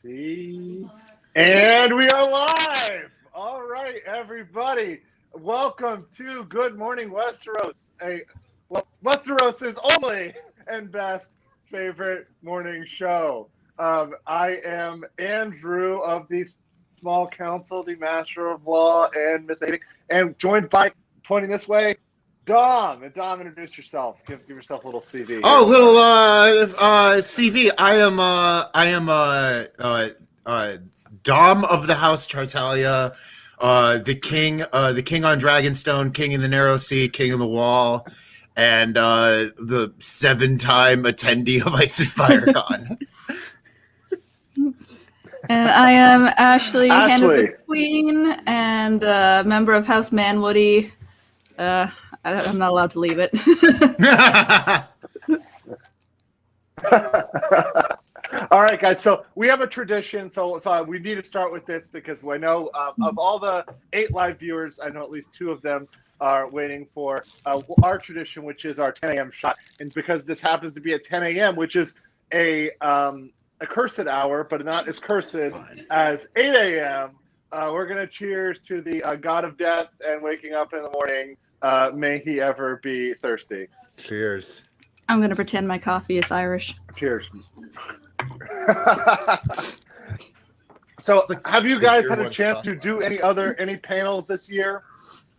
See, and we are live. All right, everybody, welcome to Good Morning Westeros. Westeros' only and best favorite morning show. I am Andrew of the Small Council, the Master of Law and Misbehaving, and joined by, pointing this way, Dom. And Dom, introduce yourself. Give yourself a little CV. Oh, little CV. I am Dom of the House Tartaglia, the king on Dragonstone, king in the Narrow Sea, king of the Wall, and the 7-time attendee of Ice and Fire Con. And I am Ashley, Hand of the Queen, and a member of House Manwoody. I'm not allowed to leave it. All right, guys. So we have a tradition. So we need to start with this because I know of all the 8 live viewers, I know at least 2 of them are waiting for our tradition, which is our 10 a.m. shot. And because this happens to be at 10 a.m., which is a cursed hour, but not as cursed as 8 a.m., we're going to cheers to the god of death and waking up in the morning. May he ever be thirsty. Cheers. I'm going to pretend my coffee is Irish. Cheers. So have you guys had a chance to do any panels this year?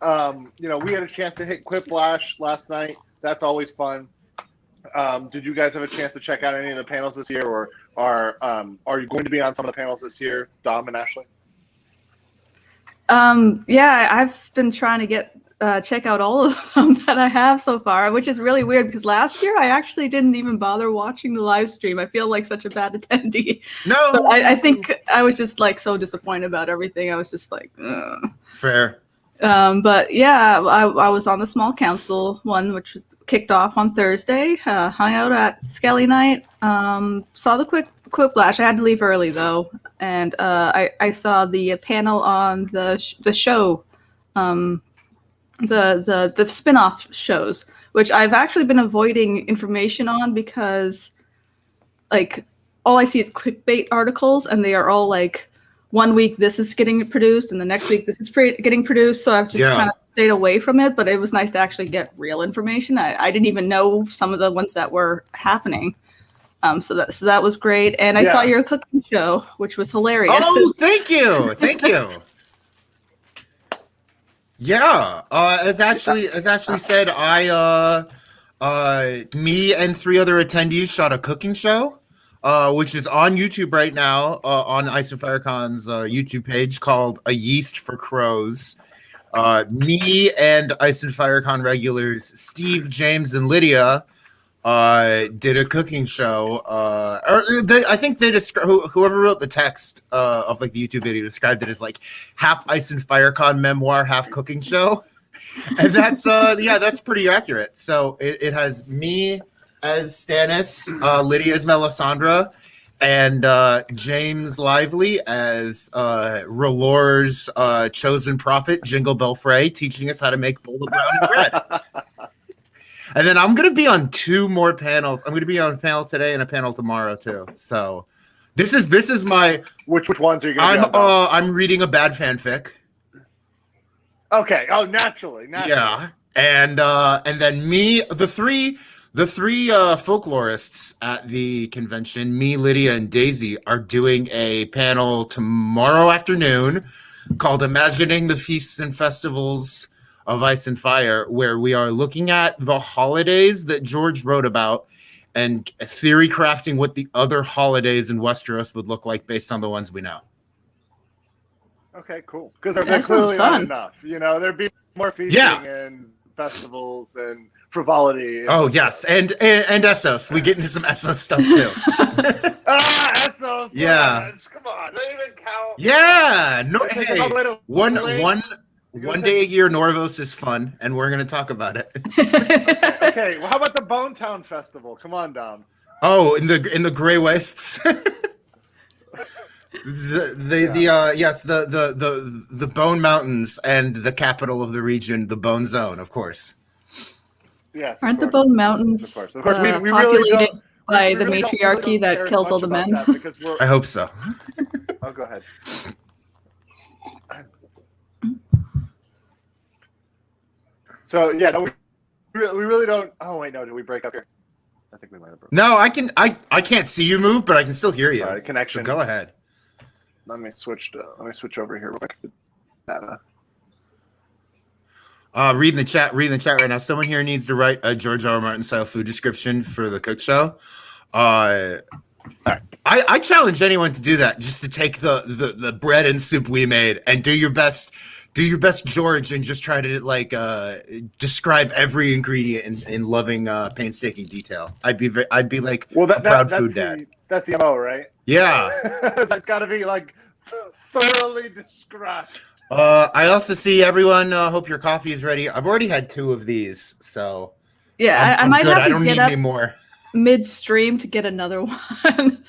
We had a chance to hit Quiplash last night. That's always fun. Did you guys have a chance to check out any of the panels this year, or are you going to be on some of the panels this year, Dom and Ashley? Yeah, I've been trying to check out all of them that I have so far, which is really weird because last year I actually didn't even bother watching the live stream. I feel like such a bad attendee. No, but I think I was just like so disappointed about everything. I was just like, ugh. Fair. But yeah, I was on the Small Council one, which kicked off on Thursday. Hung out at Skelly Night. Saw the Quiplash. I had to leave early though, and I saw the panel on the show. The spin-off shows, which I've actually been avoiding information on because like all I see is clickbait articles and they are all like 1 week this is getting produced and the next week this is getting produced, so I've just kind of stayed away from it. But it was nice to actually get real information. I didn't even know some of the ones that were happening. So that was great. And I saw your cooking show, which was hilarious. Oh, thank you. Yeah, as Ashley said, me and 3 other attendees shot a cooking show, which is on YouTube right now, on Ice and Fire Con's YouTube page called A Yeast for Crows. Me and Ice and Fire Con regulars Steve, James, and Lydia did a cooking show. I think they described, whoever wrote the text of like the YouTube video described it as like half Ice and Fire Con memoir, half cooking show, and that's that's pretty accurate. So it has me as Stannis, Lydia as Melisandre, and James Lively as R'hllor's chosen prophet, Jingle Bell Frey, teaching us how to make bowl of brownie bread. And then I'm going to be on 2 more panels. I'm going to be on a panel today and a panel tomorrow too. So this is my which ones are you going to be on? I'm reading a bad fanfic. Okay. Oh, naturally. Yeah. And then me, the three folklorists at the convention, me, Lydia, and Daisy, are doing a panel tomorrow afternoon called Imagining the Feasts and Festivals of Ice and Fire, where we are looking at the holidays that George wrote about and theory crafting what the other holidays in Westeros would look like based on the ones we know. Okay, cool. Because they're clearly not enough. There'd be more feasting and festivals and frivolity. Oh, yes. And Essos. We get into some Essos stuff too. Essos. Yeah. Come on. They even count. Yeah. No, hey, one day a year, Norvos is fun, and we're going to talk about it. Okay. Well, how about the Bone Town Festival? Come on, Dom. Oh, in the Grey Wastes. the Bone Mountains and the capital of the region, the Bone Zone, of course. Yes. Aren't the Bone Mountains? Of course. We really don't. by we the really don't matriarchy care that as kills much all the about men. that because we're. I hope so. Oh, go ahead. So yeah, no, we really don't. Oh wait, no, did we break up here? I think we might have broken. No, I can't see you move, but I can still hear you. Sorry, connection. So go ahead. Let me switch over here real quick. Data. Reading the chat right now. Someone here needs to write a George R. R. Martin style food description for the cook show. I challenge anyone to do that, just to take the bread and soup we made and do your best George, and just try to like describe every ingredient in loving painstaking detail. I'd be like a proud food dad. That's the MO, right? Yeah. That's got to be like thoroughly described. I also see everyone. Hope your coffee is ready. I've already had 2 of these, so Yeah, I might good. have I to don't get need up any more. midstream to get another one.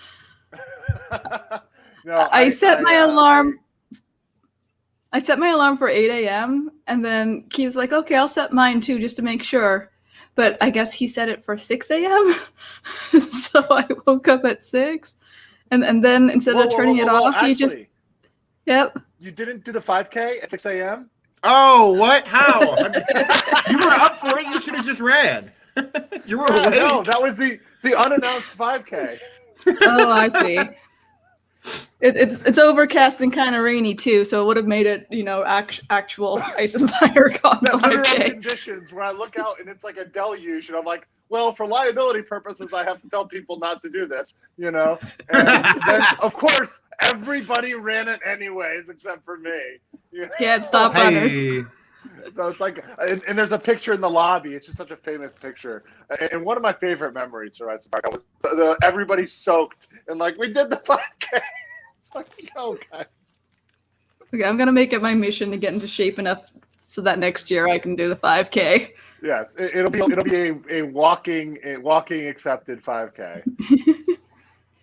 No, I set my alarm. I set my alarm for 8 a.m. and then Keith's like, "Okay, I'll set mine too, just to make sure." But I guess he set it for 6 a.m. So I woke up at 6, and then instead of turning it off, Ashley, he just. Yep. You didn't do the 5K at 6 a.m.? Oh, what? How? You were up for it. You should have just ran. You were awake. No, that was the unannounced 5K. Oh, I see. It's overcast and kind of rainy too, so it would have made it, actual Ice and Fire Con That's literally 5K. conditions where I look out and it's like a deluge, and I'm like, well, for liability purposes, I have to tell people not to do this, And then, of course, everybody ran it anyways, except for me. Can't stop runners. So it's like, and there's a picture in the lobby. It's just such a famous picture. And one of my favorite memories for Ice and Fire was everybody soaked and like, we did the 5K. It's like, yo, guys. Okay, I'm gonna make it my mission to get into shape enough so that next year I can do the 5K. Yes, it'll be a walking accepted 5K.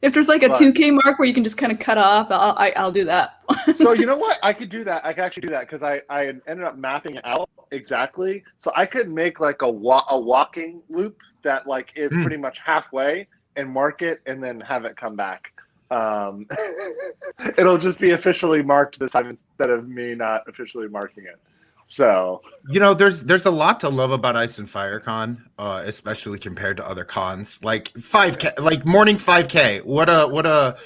If there's like a 2K mark where you can just kind of cut off, I'll do that. So you know what? I could do that. I could actually do that because I ended up mapping it out exactly. So I could make like a walking loop that like is pretty much halfway and mark it and then have it come back. It'll just be officially marked this time instead of me not officially marking it. So there's a lot to love about Ice and Fire Con, especially compared to other cons. Like 5K, like morning 5K. What a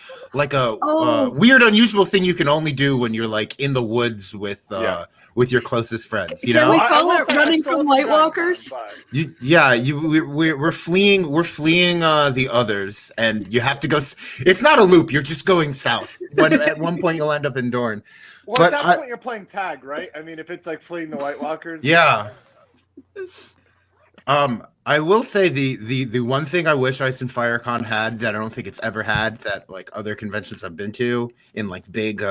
weird, unusual thing you can only do when you're like in the woods with your closest friends. Can we call it running from White Walkers? We're fleeing the others, and you have to go. It's not a loop. You're just going south. At one point, you'll end up in Dorne. Well, at that point, you're playing tag, right? I mean, if it's like fleeing the White Walkers. Yeah. I will say the one thing I wish Ice and Fire Con had that I don't think it's ever had, that like other conventions I've been to in like big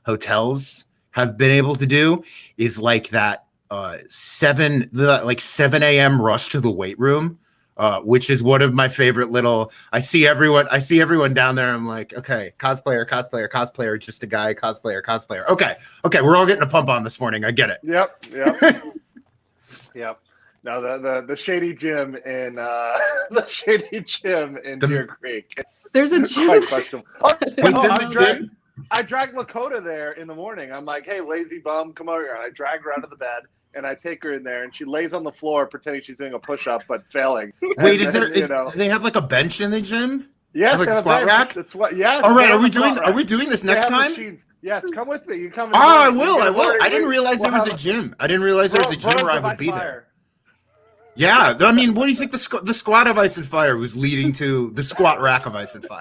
hotels have been able to do, is like that 7 a.m. rush to the weight room. Which is one of my favorite little. I see everyone down there. I'm like, okay, cosplayer, just a guy, cosplayer. Okay, we're all getting a pump on this morning. I get it. Yep. Yep. Now the shady gym in Deer Creek. There's a gym. I dragged Lakota there in the morning. I'm like, hey, lazy bum, come over here. And I drag her out of the bed. And I take her in there, and she lays on the floor pretending she's doing a push-up, but failing. Wait, do they have like a bench in the gym? Yes, like a squat rack. That's what. Yes. All right, are we doing this next time? Machines. Yes, come with me. You come. Oh, I will. I didn't realize there was a gym. I didn't realize there was a gym where I would be there. Yeah, I mean, what do you think the squad of Ice and Fire was leading to the squat rack of Ice and Fire?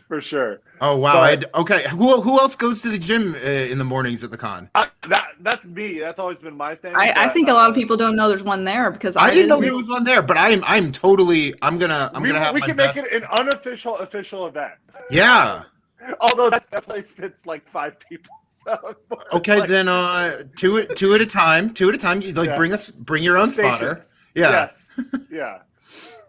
For sure. Oh wow! Okay, who else goes to the gym in the mornings at the con? That's me. That's always been my thing. I think a lot of people don't know there's one there because I didn't know there was one there. But I'm gonna have. We can make it an unofficial official event. Yeah. Although that place fits like 5 people. So okay, then two at a time. You like bring your own spotter. Yeah. Yes. Yeah.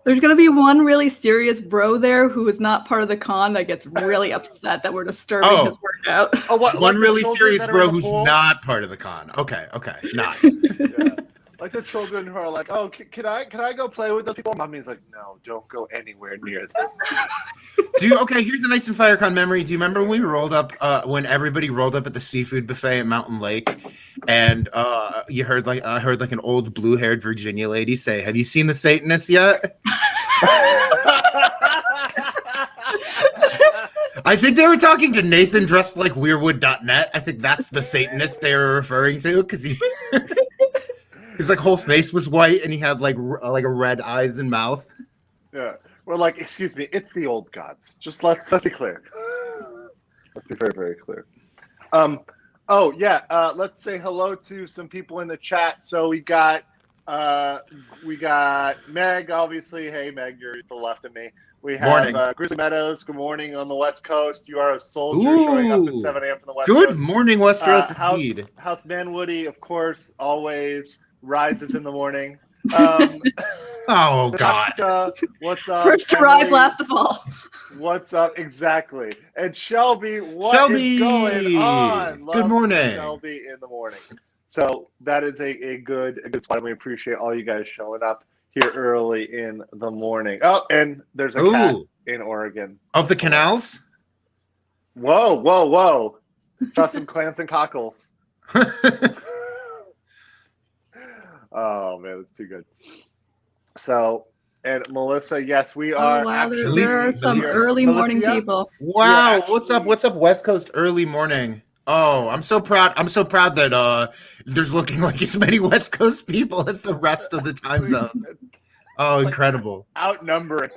There's going to be one really serious bro there who is not part of the con that gets really upset that we're disturbing his workout. Oh, what? One really serious bro who's not part of the con. Okay, not. like the children who are like, oh, can I go play with those people? Mommy's like, no, don't go anywhere near them. Okay, here's an Ice and Firecon memory. Do you remember when we rolled up when everybody rolled up at the seafood buffet at Mountain Lake, and I heard like an old blue-haired Virginia lady say, "Have you seen the Satanists yet?" I think they were talking to Nathan dressed like Weirwood.net. I think that's the Satanist they were referring to because his like whole face was white and he had like a red eyes and mouth. Yeah. We're like, excuse me, it's the old gods. Just let's be clear. Let's be very, very clear. Let's say hello to some people in the chat. So we got Meg, obviously. Hey Meg, you're to the left of me. We have Grizzly Meadows. Good morning on the West Coast. You are a soldier showing up at 7 a.m. from the West Coast. Good morning, Westeros. House Man Woody, of course, always rises in the morning. Oh God! What's up? First to rise, last to fall. What's up? Exactly. And Shelby, what is going on? Good morning, Shelby in the morning. So that is a good spot. We appreciate all you guys showing up here early in the morning. Oh, and there's a cat in Oregon. Of the canals? Whoa! Drop some clams and cockles. Oh man, that's too good. So, and Melissa, yes, we are. Oh, wow, actually, there are some early morning people. Wow, actually, what's up, West Coast early morning? Oh, I'm so proud that there's looking like as many West Coast people as the rest of the time zones. Oh, incredible. Outnumbering.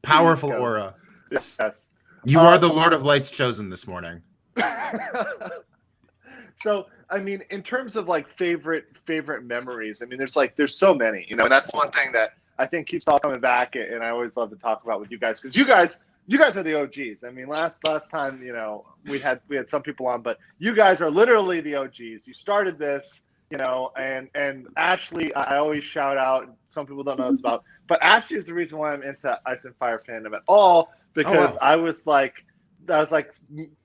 Powerful aura. Yes. You are the Lord of Lights chosen this morning. So, I mean, in terms of like favorite memories, I mean, there's so many, and that's one thing that I think keeps all coming back, and I always love to talk about with you guys because you guys are the OGs. I mean, last time, we had some people on, but you guys are literally the OGs. You started this, and Ashley, I always shout out. Some people don't know this about, but Ashley is the reason why I'm into Ice and Fire fandom at all because I was like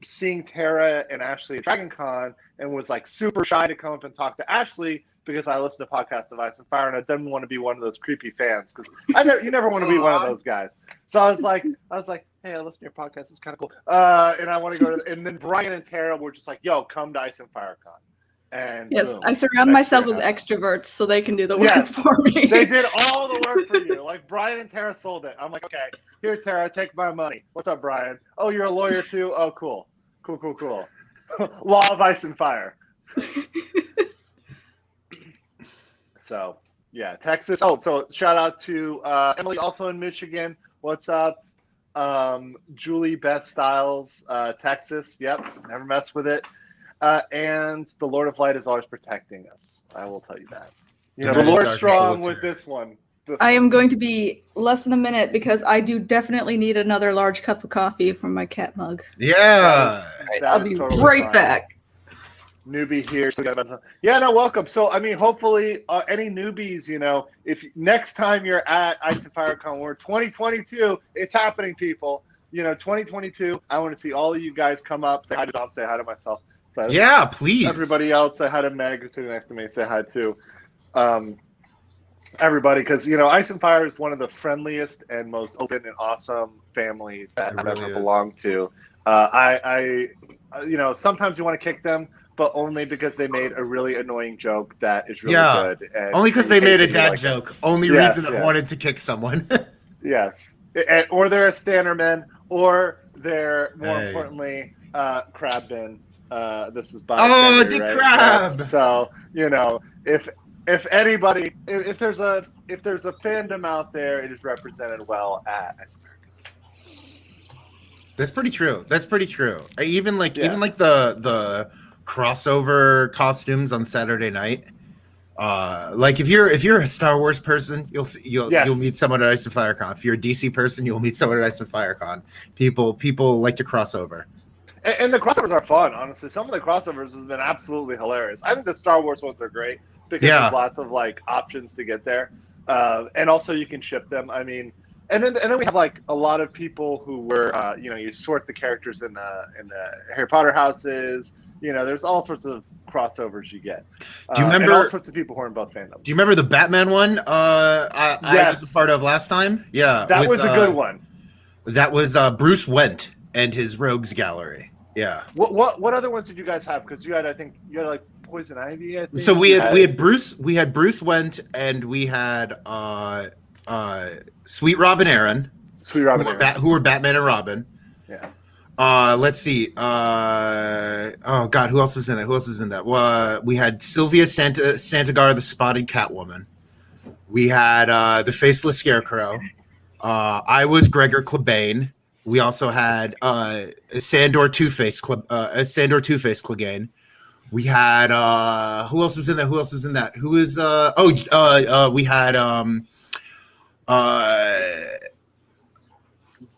seeing Tara and Ashley at Dragon Con and was like super shy to come up and talk to Ashley because I listened to podcasts of Ice and Fire and I didn't want to be one of those creepy fans because you never want to be one of those guys. So I was like, hey, I listen to your podcast. It's kind of cool. And I want to go and then Brian and Tara were just like, yo, come to Ice and Fire Con. And yes, boom, I surround myself with extroverts so they can do the work for me. They did all the work for you. Like Brian and Tara sold it. I'm like, okay, here, Tara, take my money. What's up, Brian? Oh, you're a lawyer too? Oh, cool. Law of Ice and Fire. So, yeah, Texas. Oh, so shout out to Emily, also in Michigan. What's up? Julie Beth Styles, Texas. Yep, never mess with it. And the Lord of Light is always protecting us. I will tell you that. The Lord's strong with this one. I am going to be less than a minute because I do definitely need another large cup of coffee from my cat mug. Yeah. I'll be totally right back. Newbie here. So welcome. So, I mean, hopefully any newbies, if next time you're at Ice and Fire Con, we're 2022, it's happening, people. 2022, I want to see all of you guys come up, say hi to Dom, say hi to myself. So yeah, please. Everybody else, say hi to Meg, who's sitting next to me. Say hi to everybody, because Ice and Fire is one of the friendliest and most open and awesome families that I've ever belonged to. Sometimes you want to kick them, but only because they made a really annoying joke that is really good. And only because they made a dad joke. Only reason I wanted to kick someone. Yes, or they're a Stannerman, or they're more importantly crab bin. This is by Dick right? Crab. Yes. So if anybody, if there's a fandom out there, it is represented well at. That's pretty true. Even the crossover costumes on Saturday night. Like if you're a Star Wars person, you'll meet someone at Ice and Fire Con. If you're a DC person, you'll meet someone at Ice and Fire Con. People like to cross over. And the crossovers are fun, honestly. Some of the crossovers has been absolutely hilarious. I think the Star Wars ones are great because there's lots of like options to get there, and also you can ship them. I mean, and then we have like a lot of people who were you sort the characters in the Harry Potter houses. there's all sorts of crossovers you get. Do you remember and all sorts of people who are in both fandoms? Do you remember the Batman one? I was a part of last time. Yeah, that was a good one. That was Bruce Wendt and his Rogues Gallery. Yeah. What other ones did you guys have? Because you had like Poison Ivy. I think. So we had Bruce Wendt, and we had Sweet Robin Aaron. Sweet Robin Aaron. Who were Batman and Robin. Yeah. Let's see. Oh God, who else was in that? We had Sylvia Santagar, the Spotted Catwoman. We had the Faceless Scarecrow. I was Gregor Clegane. We also had Sandor Two-Face Clegane. We had who else was in that? Who is we had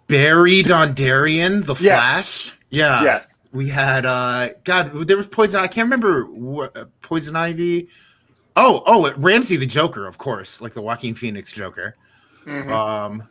Barry Dondarrion, the Flash. Yes. Yeah. Yes. We had God, there was Poison. I can't remember Poison Ivy. Oh, Ramsey the Joker, of course, like the Joaquin Phoenix Joker. Mm-hmm.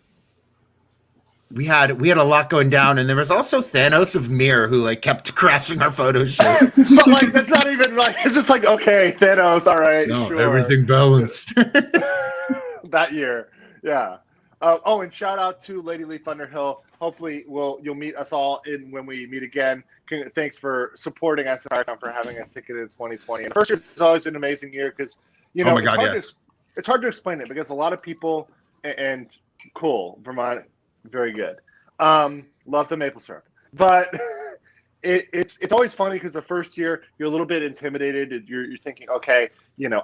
We had a lot going down, and there was also Thanos of Mir who like kept crashing our photo shoot. But like that's not even like it's just like okay, Thanos, all right, No, sure. everything balanced. That year, yeah. And shout out to Lady Leaf Underhill. Hopefully, you'll meet us all when we meet again. Thanks for supporting us at FireCon for having a ticket in 2020. And first year is always an amazing year because oh my God, it's hard to explain it because a lot of people and cool Vermont, very good. Love the maple syrup, but it's always funny because the first year you're a little bit intimidated. You're thinking, okay,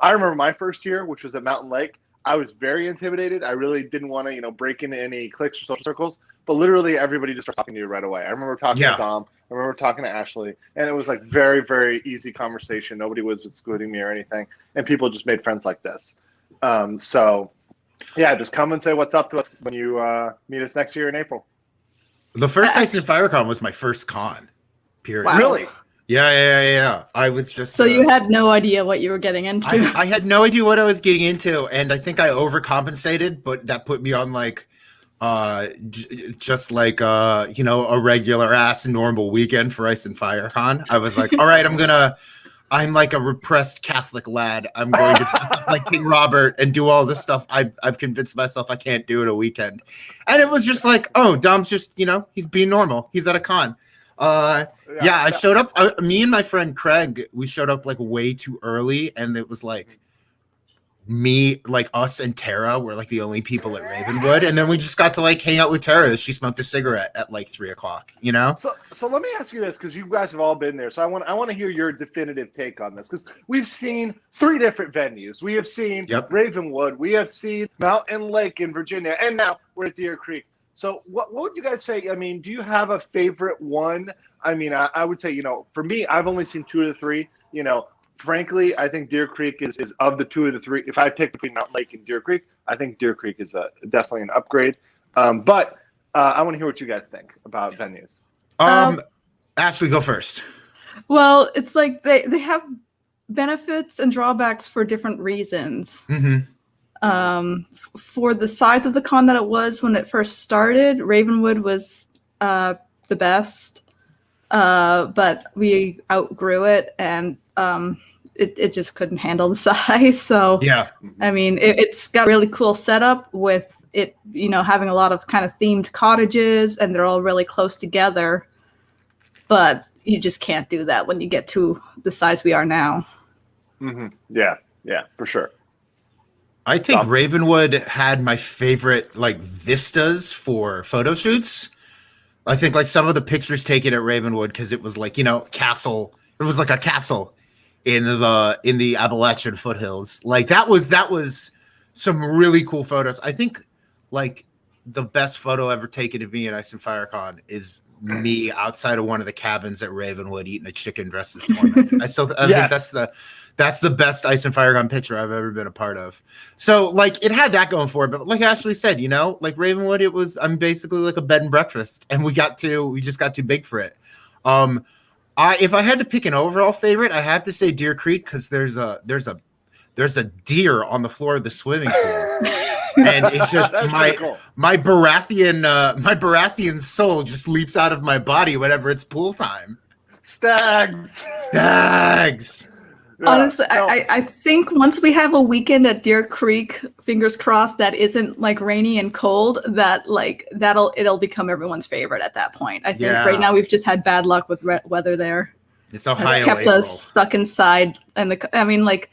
I remember my first year, which was at Mountain Lake. I was very intimidated. I really didn't want to, break into any cliques or social circles. But literally, everybody just starts talking to you right away. I remember talking to Dom. I remember talking to Ashley, and it was like very, very easy conversation. Nobody was excluding me or anything, and people just made friends like this. So, yeah, just come and say what's up to us when you meet us next year in April. The first Ice and FireCon was my first con. Period. Wow. Really? Yeah. I was just. So you had no idea what you were getting into. I had no idea what I was getting into, and I think I overcompensated, but that put me on like, just like a regular ass normal weekend for Ice and FireCon. I was like, all right, I'm like a repressed Catholic lad. I'm going to dress up like King Robert and do all this stuff. I've convinced myself I can't do it a weekend, and it was just like, oh, Dom's just he's being normal. He's at a con. I showed up. Me and my friend Craig, we showed up like way too early, and it was like me, like us and Tara were like the only people at Ravenwood, and then we just got to like hang out with Tara as she smoked a cigarette at like 3:00. So let me ask you this, because you guys have all been there. So I want to hear your definitive take on this, because we've seen 3 different venues. We have seen Ravenwood, we have seen Mountain Lake in Virginia, and now we're at Deer Creek. So what would you guys say? I mean, do you have a favorite one? I mean, I would say, for me, I've only seen 2 of the 3. Frankly, I think Deer Creek is of the 2 of the 3. If I pick between Mountain Lake and Deer Creek, I think Deer Creek is definitely an upgrade. But I want to hear what you guys think about venues. Ashley, go first. Well, it's like they have benefits and drawbacks for different reasons. Mm-hmm. For the size of the con that it was when it first started, Ravenwood was the best, but we outgrew it, and it just couldn't handle the size. So yeah, I mean, it's got a really cool setup with it, having a lot of kind of themed cottages, and they're all really close together. But you just can't do that when you get to the size we are now. Mm-hmm. Yeah, for sure. I think Ravenwood had my favorite like vistas for photo shoots. I think like some of the pictures taken at Ravenwood, because it was like castle. It was like a castle in the Appalachian foothills. Like that was some really cool photos. I think like the best photo ever taken of me at Ice and FireCon is me outside of one of the cabins at Ravenwood eating a chicken dressed as Torment. I think that's the best Ice and FireCon picture I've ever been a part of. So like it had that going for it, but like Ashley said, like Ravenwood, I'm basically like a bed and breakfast, and we just got too big for it. If I had to pick an overall favorite, I have to say Deer Creek, because there's a deer on the floor of the swimming pool. And it just my Baratheon soul just leaps out of my body whenever it's pool time. Stags. Stags. Yeah, Honestly, no, I think once we have a weekend at Deer Creek, fingers crossed, that isn't like rainy and cold, that like it'll become everyone's favorite at that point. I think right now we've just had bad luck with weather there. It's Ohio It's kept April. us stuck inside, and I mean, like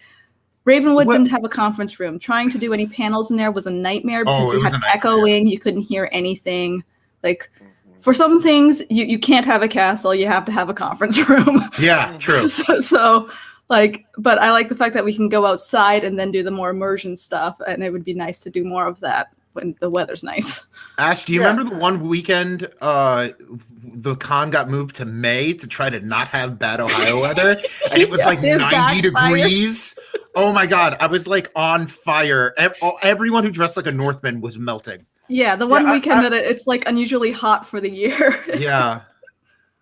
Ravenwood Well- didn't have a conference room. Trying to do any panels in there was a nightmare because it you was had a nightmare. echoing. You couldn't hear anything. Like for some things, you can't have a castle. You have to have a conference room. Yeah, true. So like, but I like the fact that we can go outside and then do the more immersion stuff, and it would be nice to do more of that when the weather's nice. Ash, do you Yeah. remember the one weekend the con got moved to May to try to not have bad Ohio weather? And it was like It 90 backfired. degrees. Oh my God. I was like on fire. Everyone who dressed like a Northman was melting. Yeah, the one Yeah, weekend that it's like unusually hot for the year. Yeah.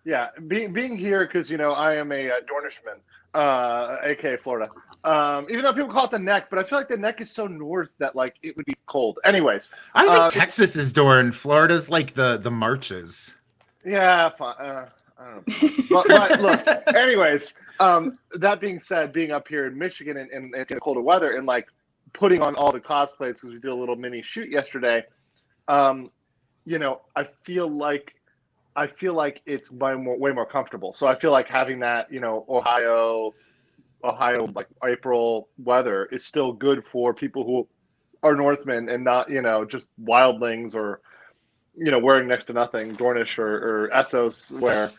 Yeah, being here because I am a Dornishman, aka Florida. Even though people call it the neck, but I feel like the neck is so north that like it would be cold. Anyways, I think Texas is Dorn. Florida's like the marches. yeah, fine. I don't know. But look, anyways, that being said, being up here in Michigan and it's in colder weather and like putting on all the cosplays because we did a little mini shoot yesterday, I feel like it's way more comfortable. So I feel like having that, Ohio like April weather is still good for people who are Northmen and not, just wildlings or, wearing next to nothing, Dornish or Essos wear.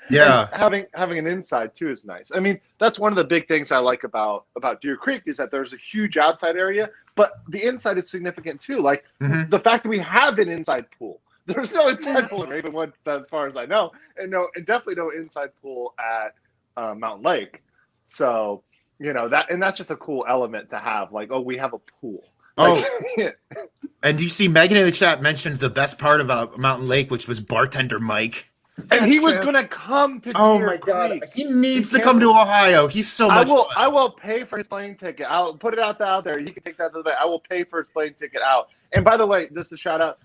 Yeah. And having an inside too is nice. I mean, that's one of the big things I like about Deer Creek is that there's a huge outside area, but the inside is significant too. Like the fact that we have an inside pool. There's no inside pool in Ravenwood, as far as I know, and definitely no inside pool at Mountain Lake. So that's just a cool element to have. Like, oh, we have a pool. Like, and you see Megan in the chat mentioned the best part about Mountain Lake, which was bartender Mike. And he was gonna come to Deer Creek. He needs to come to Ohio. He's so much fun. I will pay for his plane ticket. I'll put it out there. He can take that to the bank. I will pay for his plane ticket out. And by the way, just a shout out.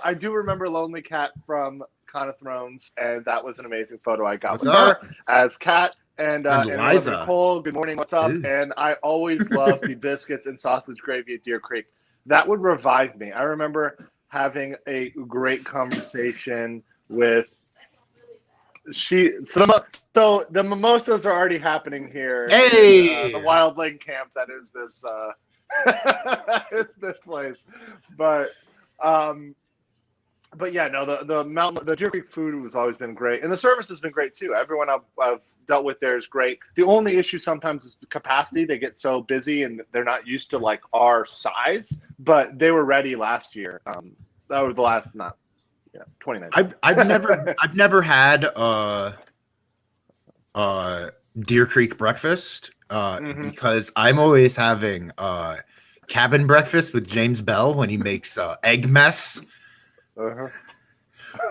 I do remember Lonely Cat from Con of Thrones, and that was an amazing photo I got with her as Cat and Liza. Nicole. Good morning. What's up? Ooh. And I always loved the biscuits and sausage gravy at Deer Creek. That would revive me. I remember having a great conversation with. So the mimosas are already happening here. Hey, the wildling camp that is this it's this place. But yeah, no, the Deer Creek food has always been great, and the service has been great too. Everyone I've dealt with there is great. The only issue sometimes is capacity. They get so busy and they're not used to like our size, but they were ready last year. That was the last 2019. I've never had Deer Creek breakfast because I'm always having cabin breakfast with James Bell when he makes egg mess.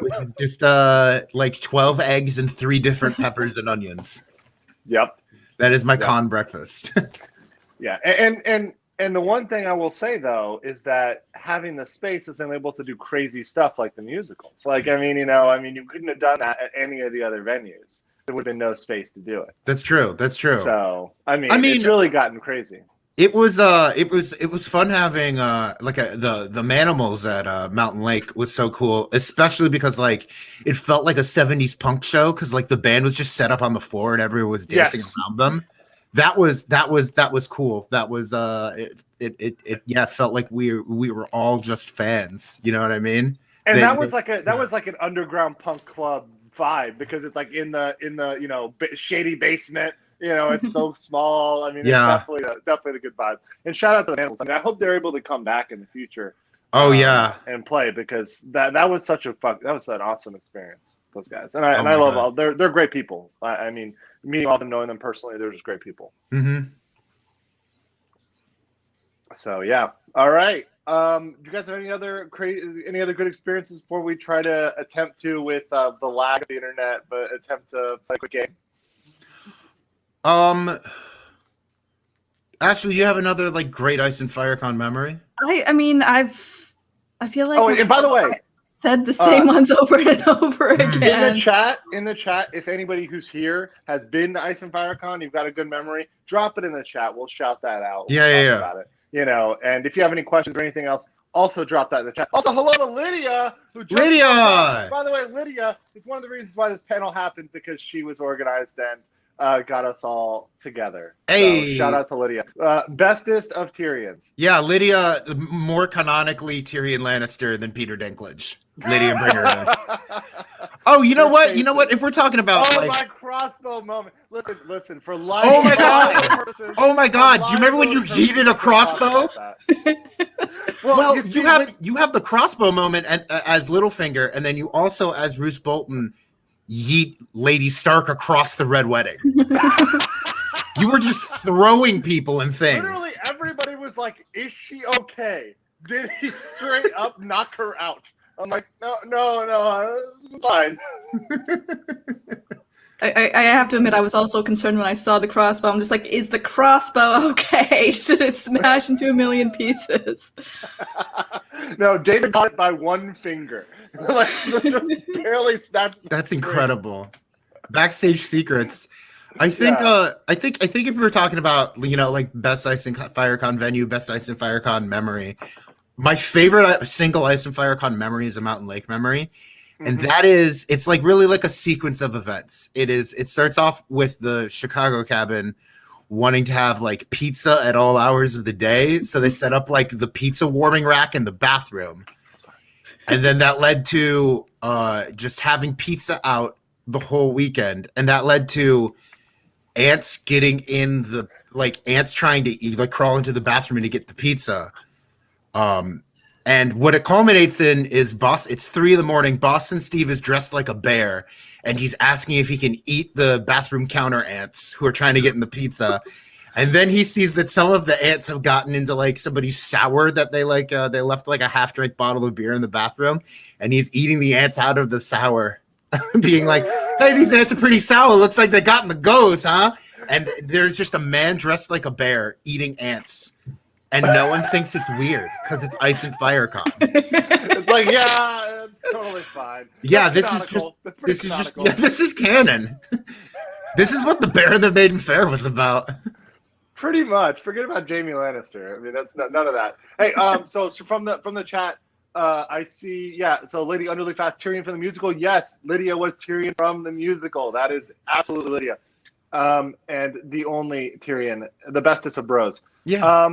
Which is just like 12 eggs and 3 different peppers and onions. Yep. That is my con breakfast. Yeah. And the one thing I will say though is that having the space is able to do crazy stuff like the musicals. Like, you couldn't have done that at any of the other venues. There would have been no space to do it. That's true. So it's really gotten crazy. It was fun having the Manimals at Mountain Lake was so cool, especially because like it felt like a 70s punk show because like the band was just set up on the floor and everyone was dancing around them. That was cool. That was it felt like we were all just fans. You know what I mean? And that was like an underground punk club vibe because it's like in the shady basement. It's so small. It's definitely the good vibes. And shout out to the Animals. I hope they're able to come back in the future. And play because that was an awesome experience. Those guys and I love all. They're great people. Meeting all of them, knowing them personally, they're just great people. So yeah. All right. Do you guys have any other good experiences before we try to attempt to with the lag of the internet, but attempt to play a quick game? Ashley, you have another like great Ice and FireCon memory? I feel like. Oh, and by the way, said the same ones over and over again. In the chat, if anybody who's here has been to Ice and Fire Con, you've got a good memory, drop it in the chat. We'll shout that out. We'll talk about it. You know, and if you have any questions or anything else, also drop that in the chat. Also, hello to Lydia, who just by the way, Lydia is one of the reasons why this panel happened, because she was organized and got us all together. Hey, so, shout out to Lydia. Bestest of Tyrians. Yeah, Lydia, more canonically Tyrion Lannister than Peter Dinklage. Lydia, bring her in. Oh, you know what? You know what? If we're talking about my crossbow moment. Listen. For live. Oh my god! Purposes, oh my god! Do you remember when you yeeted a crossbow? Well, you have the crossbow moment as Littlefinger, and then you also, as Roose Bolton, yeet Lady Stark across the Red Wedding. You were just throwing people and things. Literally, everybody was like, "Is she okay? Did he straight up knock her out?" I'm like, no, it's fine. I have to admit, I was also concerned when I saw the crossbow. I'm just like, is the crossbow okay? Should it smash into a million pieces? No, David caught it by one finger. Like, just barely snapped. That's incredible. Backstage secrets. I think if we were talking about, you know, like best Ice and Fire Con venue, best Ice and Fire Con memory, my favorite single Ice and Fire Con memory is a Mountain Lake memory. And that is, it's like really like a sequence of events. It starts off with the Chicago cabin wanting to have like pizza at all hours of the day. So they set up like the pizza warming rack in the bathroom. And then that led to just having pizza out the whole weekend. And that led to ants getting in the, like ants trying to like crawl into the bathroom and to get the pizza. And what it culminates in is it's 3 a.m. Boston Steve is dressed like a bear, and he's asking if he can eat the bathroom counter ants who are trying to get in the pizza. And then he sees that some of the ants have gotten into like somebody's sour that they like, they left like a half-drink bottle of beer in the bathroom, and he's eating the ants out of the sour, being like, "Hey, these ants are pretty sour. Looks like they got in the goes, huh?" And there's just a man dressed like a bear eating ants. And no one thinks it's weird because it's Ice and Fire Con. It's like, yeah, it's totally fine. Yeah, this is canon. This is what the Bear and the Maiden Fair was about. Pretty much. Forget about Jaime Lannister. I mean, that's none of that. Hey, so from the chat, I see. Yeah, so Lady Underly Fast, Tyrion from the musical. Yes, Lydia was Tyrion from the musical. That is absolutely Lydia. And the only Tyrion, the bestest of bros. Yeah.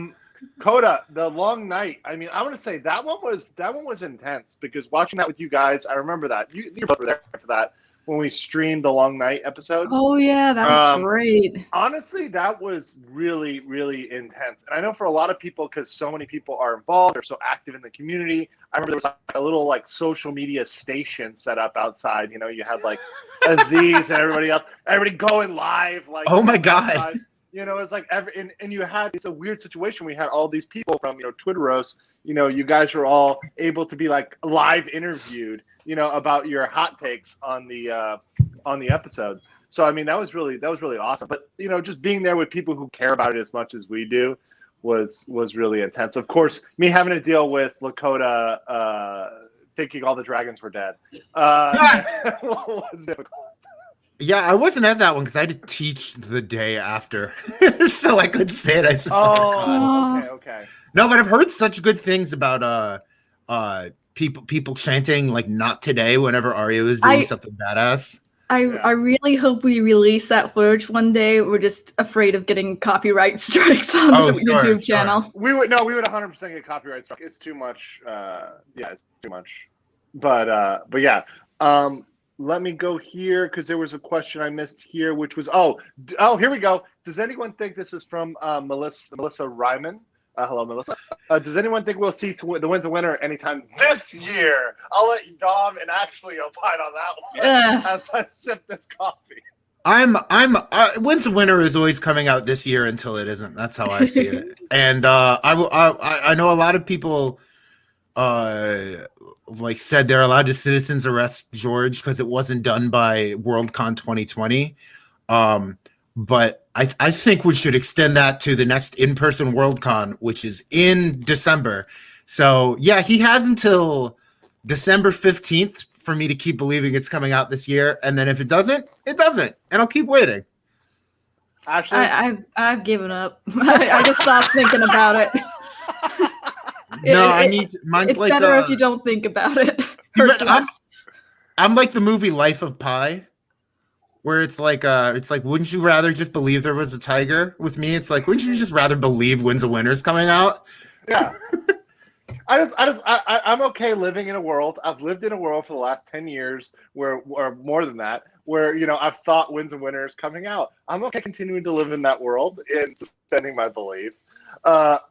Coda, the long night. I mean, I want to say that one was intense, because watching that with you guys, I remember that you both were there for that when we streamed the long night episode. Oh yeah, that was great. Honestly, that was really, really intense. And I know for a lot of people, because so many people are involved, they're so active in the community. I remember there was like a little like social media station set up outside. You know, you had like Aziz and everybody else, everybody going live. Like, oh my god. Outside. You know, it's like and you had, it's a weird situation. We had all these people from, you know, Twitteros, you know, you guys were all able to be like live interviewed, you know, about your hot takes on the episode. So I mean, that was really awesome. But you know, just being there with people who care about it as much as we do was really intense. Of course, me having to deal with Lakota thinking all the dragons were dead was difficult. Yeah, I wasn't at that one because I had to teach the day after, so I couldn't say it. I suppose. Oh, okay. No, but I've heard such good things about people chanting like "Not today" whenever Arya was doing something badass. I really hope we release that footage one day. We're just afraid of getting copyright strikes on the YouTube channel. We would 100% get copyright strike. It's too much. It's too much. But yeah. Let me go here because there was a question I missed here, which was here we go. Does anyone think this is from Melissa Ryman? Hello, Melissa. Does anyone think we'll see the Wins a Winner anytime this year? I'll let Dom and Ashley opine on that one as I sip this coffee. Wins a Winner is always coming out this year until it isn't. That's how I see it. And I know a lot of people like said they're allowed to citizens arrest George because it wasn't done by Worldcon 2020. But I think we should extend that to the next in-person Worldcon, which is in December. So yeah, he has until December 15th for me to keep believing it's coming out this year, and then if it doesn't, it doesn't, and I'll keep waiting. Ashley, I've given up. I just stopped thinking about it. I need to, mine's it's like better if you don't think about it. I'm like the movie Life of Pi, where it's like wouldn't you rather just believe there was a tiger? With me, it's like, wouldn't you just rather believe Winds of Winter's coming out? Yeah. I'm okay living in a world. I've lived in a world for the last 10 years or more than that, where, I've thought Winds of Winter is coming out. I'm okay continuing to live in that world and suspending my belief. But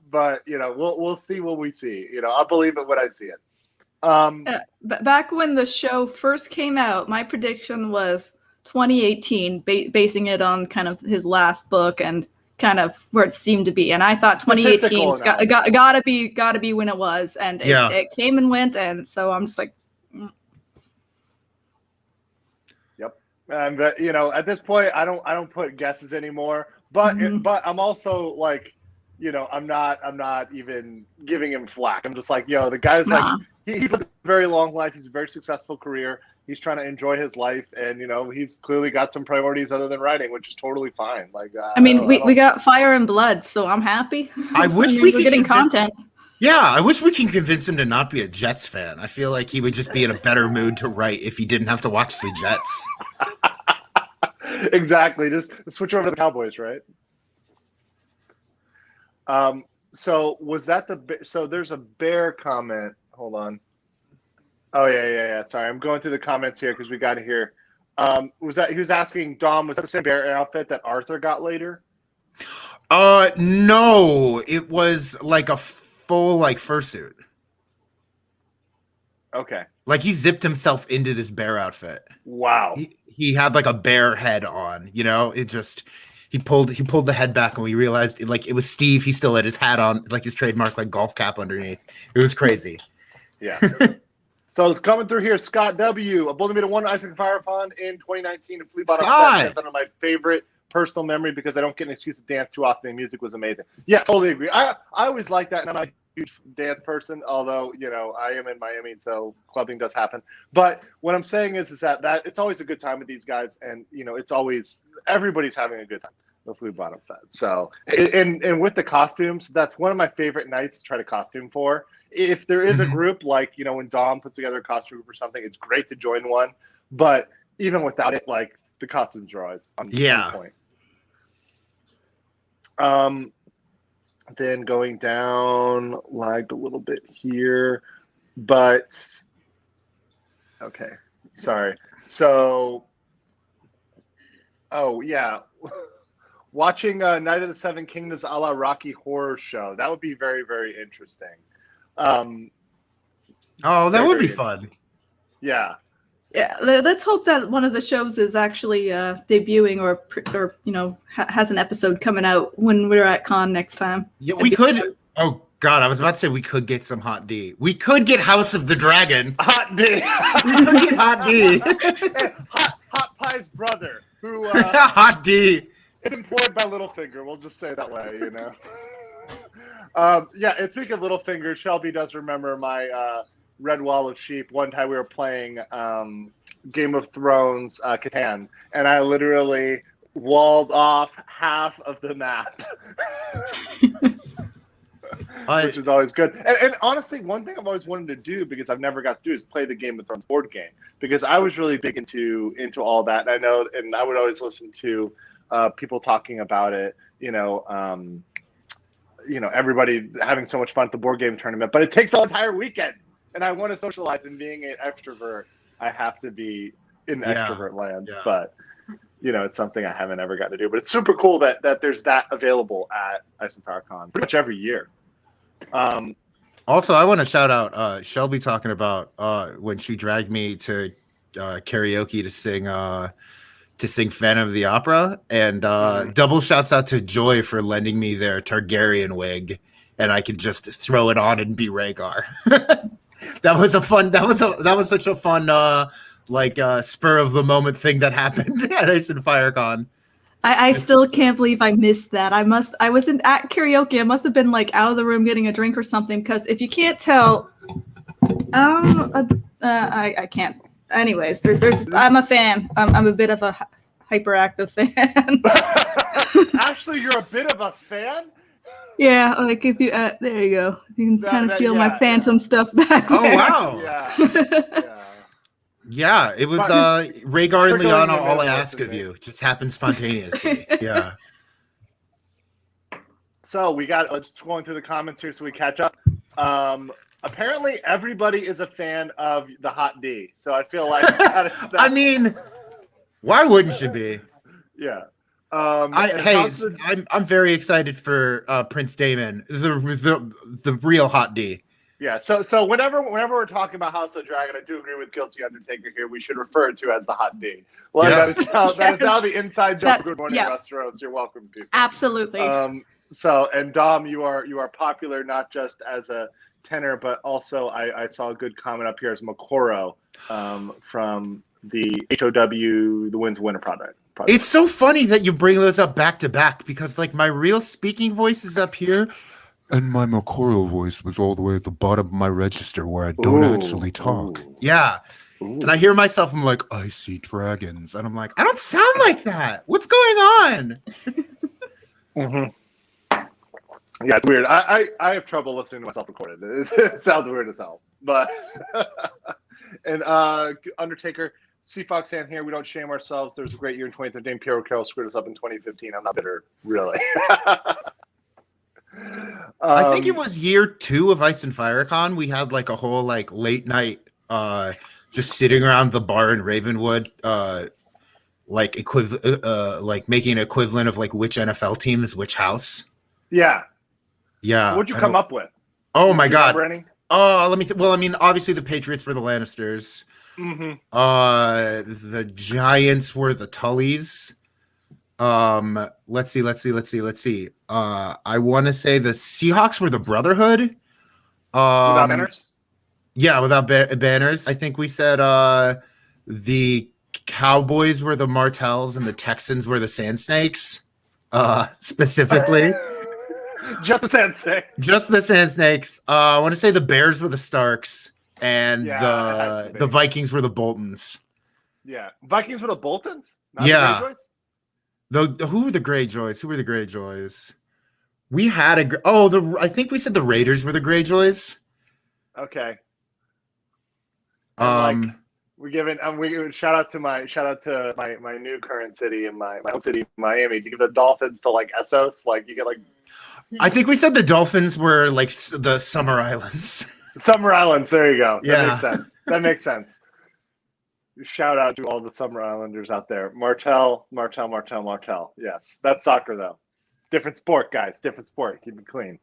we'll see what we see. I'll believe it when I see it. Back when the show first came out, my prediction was 2018, basing it on kind of his last book and kind of where it seemed to be. And I thought 2018's gotta be when it was, and it came and went, and so I'm just like, Yep. But at this point, I don't put guesses anymore. But but I'm also like, I'm not even giving him flack. I'm just like, the guy's like, he's lived a very long life. He's a very successful career. He's trying to enjoy his life, and he's clearly got some priorities other than writing, which is totally fine. Like, we got Fire and Blood, so I'm happy. I wish we're getting content. Yeah, I wish we can convince him to not be a Jets fan. I feel like he would just be in a better mood to write if he didn't have to watch the Jets. Exactly. Just switch over to the Cowboys, right? So was that so there's a bear comment. Hold on. Oh yeah. Sorry, I'm going through the comments here because we got to hear. He was asking Dom, was that the same bear outfit that Arthur got later? No, it was like a full fursuit. Okay. Like he zipped himself into this bear outfit. Wow. He had like a bear head on, it just he pulled the head back and we realized it was Steve. He still had his hat on, like his trademark golf cap underneath. It was crazy. Yeah. So it's coming through here. Scott W. I've only made one Ice and Fire Fun in 2019. And Flea Bottom Fest is one of my favorite personal memory because I don't get an excuse to dance too often. The music was amazing. Yeah, totally agree. I always like that, and I'm a huge dance person, although, I am in Miami, so clubbing does happen. But what I'm saying is that it's always a good time with these guys, and, it's always – everybody's having a good time with Flea Bottom Fest. So, and with the costumes, that's one of my favorite nights to try to costume for. If there is a group, like, when Dom puts together a costume group or something, it's great to join one. But even without it, the costumes are always on point. Then going down, lagged a little bit here. But, okay, sorry. So, oh, yeah. Watching Night of the Seven Kingdoms a la Rocky Horror Show. That would be very, very interesting. That would be fun. Yeah. Yeah, let's hope that one of the shows is actually debuting or has an episode coming out when we're at con next time. Yeah, we could. Oh God, I was about to say we could get some Hot D. We could get House of the Dragon. Hot D. We could get Hot D. Hot Pie's brother, who Hot D is employed by Littlefinger. We'll just say it that way, Yeah, and speaking of Littlefinger, Shelby does remember my Red Wall of Sheep. One time we were playing Game of Thrones Catan, and I literally walled off half of the map. Which is always good. And honestly, one thing I've always wanted to do, because I've never got to do, is play the Game of Thrones board game. Because I was really big into all that. And I know, and I would always listen to people talking about it, everybody having so much fun at the board game tournament. But it takes the entire weekend. And I want to socialize, and being an extrovert, I have to be in extrovert land. Yeah. But, it's something I haven't ever gotten to do. But it's super cool that there's that available at Ice and Fire Con pretty much every year. Also, I want to shout out Shelby talking about when she dragged me to karaoke to sing Phantom of the Opera, and double shouts out to Joy for lending me their Targaryen wig, and I could just throw it on and be Rhaegar. That was such a fun spur of the moment thing that happened at Ice and Fire Con. I still can't believe I missed that. I wasn't at karaoke. I must have been out of the room getting a drink or something, because if you can't tell, I can't. Anyways, I'm a fan. I'm a bit of a hyperactive fan. Ashley, you're a bit of a fan? Yeah, like if you there you go. You can kind of feel my Phantom stuff back there. Oh wow. Yeah. Yeah, it was Rhaegar and Lyanna. All I ask of you just happened spontaneously. Yeah. So let's go into the comments here so we catch up. Apparently everybody is a fan of the Hot D. So I feel like I mean, why wouldn't you be? Yeah. I'm very excited for Prince Daemon, the real Hot D. Yeah, so whenever we're talking about House of Dragon, I do agree with Guilty Undertaker here. We should refer to it as the Hot D. Well, Yeah. that is now the inside joke. Good morning, Westeros. You're welcome, people. Absolutely. So, and Dom, you are popular not just as a tenor, but also I saw a good comment up here as Makoro from the HOW, the Winds of Winter Project. It's so funny that you bring those up back to back because like my real speaking voice is up here. And my Makoro voice was all the way at the bottom of my register where I don't actually talk. Yeah. Ooh. And I hear myself, I'm like, I see dragons. And I'm like, I don't sound like that. What's going on? Mm-hmm. Yeah, it's weird. I have trouble listening to myself recorded. It sounds weird as hell. But and Undertaker, Seafox hand here. We don't shame ourselves. There was a great year in 2013. Piero Carroll screwed us up in 2015. I'm not bitter, really. I think it was year 2 of Ice and FireCon. We had like a whole like late night just sitting around the bar in Ravenwood, like making an equivalent of like which NFL team is which house. Yeah. Yeah. So what'd you come up with? Oh my God. Oh, let me well, I mean, obviously the Patriots were the Lannisters. Mm-hmm. The Giants were the Tullys. Let's see. I want to say the Seahawks were the Brotherhood. Without banners? Yeah, without banners. I think we said the Cowboys were the Martells and the Texans were the Sand Snakes. Specifically. Just the Sand Snakes. Just the Sand Snakes. I want to say the Bears were the Starks and the Vikings were the Boltons. Yeah. Vikings were the Boltons? Not the Greyjoys? Who were the Greyjoys? Who were the Greyjoys? We had I think we said the Raiders were the Greyjoys. Okay. We're giving shout out to my new current city in my home city, Miami. Do you give the Dolphins to like Essos? Like you get like. I think we said the Dolphins were like the Summer Islands. Summer Islands. There you go. Yeah. That makes sense. That makes sense. Shout out to all the Summer Islanders out there. Martell. Yes, that's soccer though. Different sport, guys. Different sport. Keep it clean.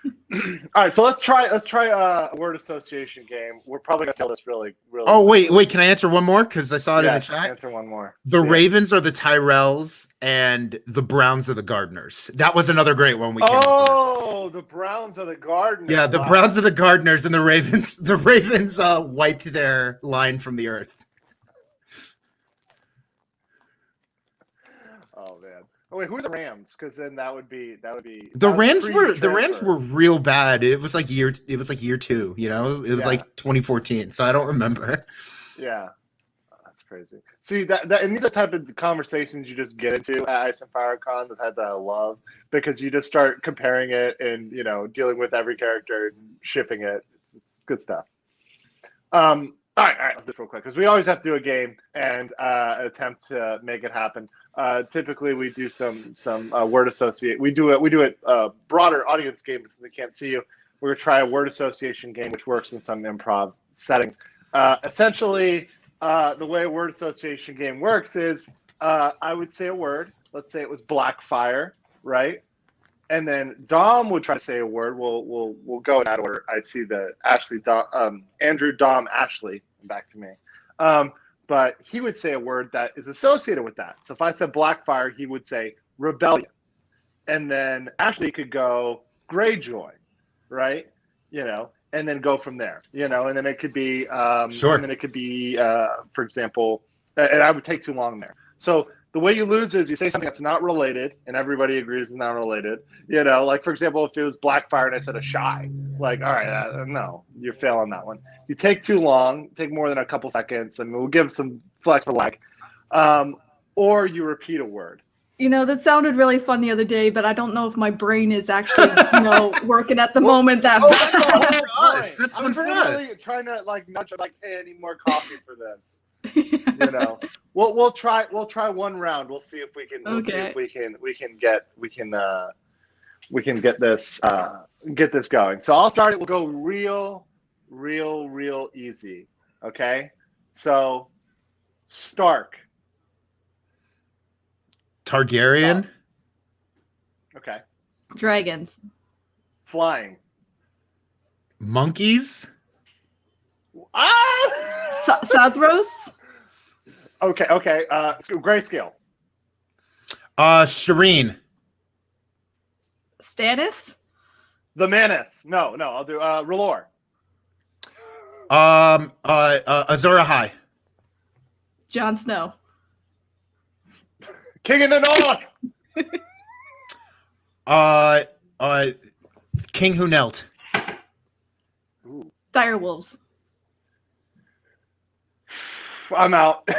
All right, so let's try a word association game. We're probably gonna kill this really. Oh wait, can I answer one more? Because I saw it in the chat. Answer one more. The Ravens are the Tyrells, and the Browns are the Gardeners. That was another great one we came up with. The Browns are the Gardeners. Yeah, the Browns are the Gardeners, and the Ravens. The Ravens wiped their line from the earth. Oh man. Oh wait, who are the Rams? Because then that would be the Rams were real bad. It was like year 2, you know? It was like 2014. So I don't remember. Yeah. That's crazy. See that and these are the type of conversations you just get into at Ice and FireCon that I love because you just start comparing it and dealing with every character and shipping it. It's good stuff. All right, let's do it real quick because we always have to do a game and attempt to make it happen. Typically, we do some word associate. We do it broader audience game since they can't see you. We're gonna try a word association game which works in some improv settings. Essentially, the way a word association game works is I would say a word. Let's say it was Blackfire, right? And then Dom would try to say a word. We'll go in that order. I see the Ashley, Dom, Andrew, Dom, Ashley. Back to me. But he would say a word that is associated with that. So if I said Blackfire, he would say rebellion, and then Ashley could go Greyjoy, right? And then go from there. And then it could be sure. And then it could be, for example, and I would take too long there. So The way you lose is you say something that's not related, and everybody agrees it's not related. You know, like for example, if it was Blackfire and I said a shy, like, all right, no, you're failing that one. You take too long, take more than a couple seconds, and we'll give some flex for lag. Or you repeat a word. You know, that sounded really fun the other day, but I don't know if my brain is actually, working at the moment. That's fun for us. Trying to like nudge, like, hey, I need more coffee for this. You know, we'll try one round. We'll see if we can. We'll see if we can get this going. So I'll start it. We'll go real easy. Okay. So Stark. Targaryen. Okay. Dragons. Flying. Monkeys. Southros. Okay. Grayscale. Shireen. Stannis. The Manus. No, I'll do R'hllor. Azor Ahai. Jon Snow. King of the North. King Who Knelt. Direwolves. I'm out. Whoa!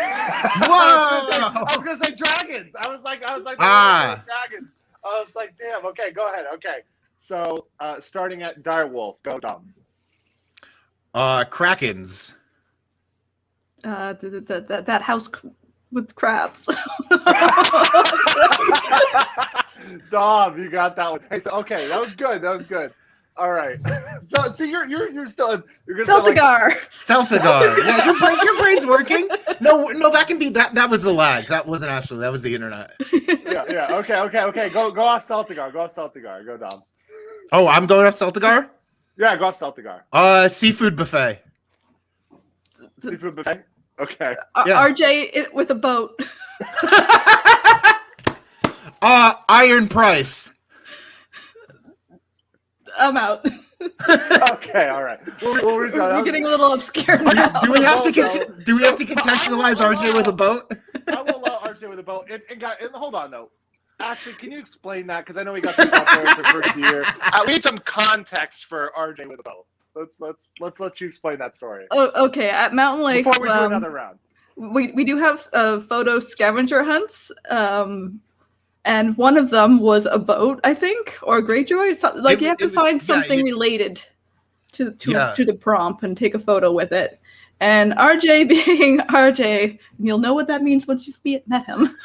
I was gonna say dragons. I was like, dragons. I was like, damn. Okay, go ahead. Okay, so starting at direwolf, go Dom. Krakens. That house with crabs. Dom, you got that one. Hey, so, okay, that was good. All right. So you're still you're gonna Celtigar. Celtigar. Yeah, your brain's working. No, that can be that. That was the lag. That wasn't actually. That was the internet. Yeah. Okay. Go off Celtigar. Go Dom. Oh, I'm going off Celtigar. Yeah, go off Celtigar. Seafood buffet. Seafood buffet. Okay. RJ with a boat. Iron Price. I'm out. Okay, all right. We're getting a little obscure now. Do we have to contextualize RJ with a boat? I will allow RJ with a boat. And hold on though. Actually, can you explain that? Because I know we got people out there for first year. We need some context for RJ with a boat. Let's let you explain that story. Oh, okay. At Mountain Lake, before we do another round, we do have photo scavenger hunts. And one of them was a boat, I think, or a Greyjoy. So, you have to find something related to the prompt and take a photo with it. And RJ being RJ, you'll know what that means once you've met him.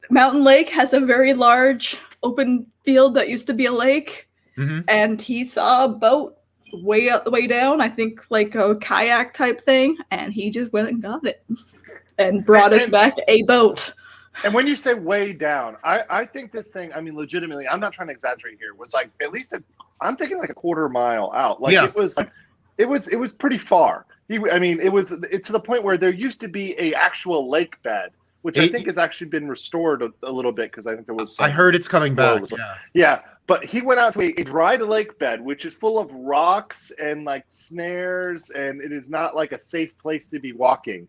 Mountain Lake has a very large open field that used to be a lake. Mm-hmm. And he saw a boat way down, I think like a kayak type thing. And he just went and got it. And brought us back a boat. And when you say way down, I think this thing, I mean, legitimately, I'm not trying to exaggerate here, was like at least I'm thinking like a quarter mile out. Like it was pretty far. It's to the point where there used to be a actual lake bed, which I think has actually been restored a little bit because I think there was. I heard it's coming back. Yeah. But he went out to a dried lake bed, which is full of rocks and like snares, and it is not like a safe place to be walking.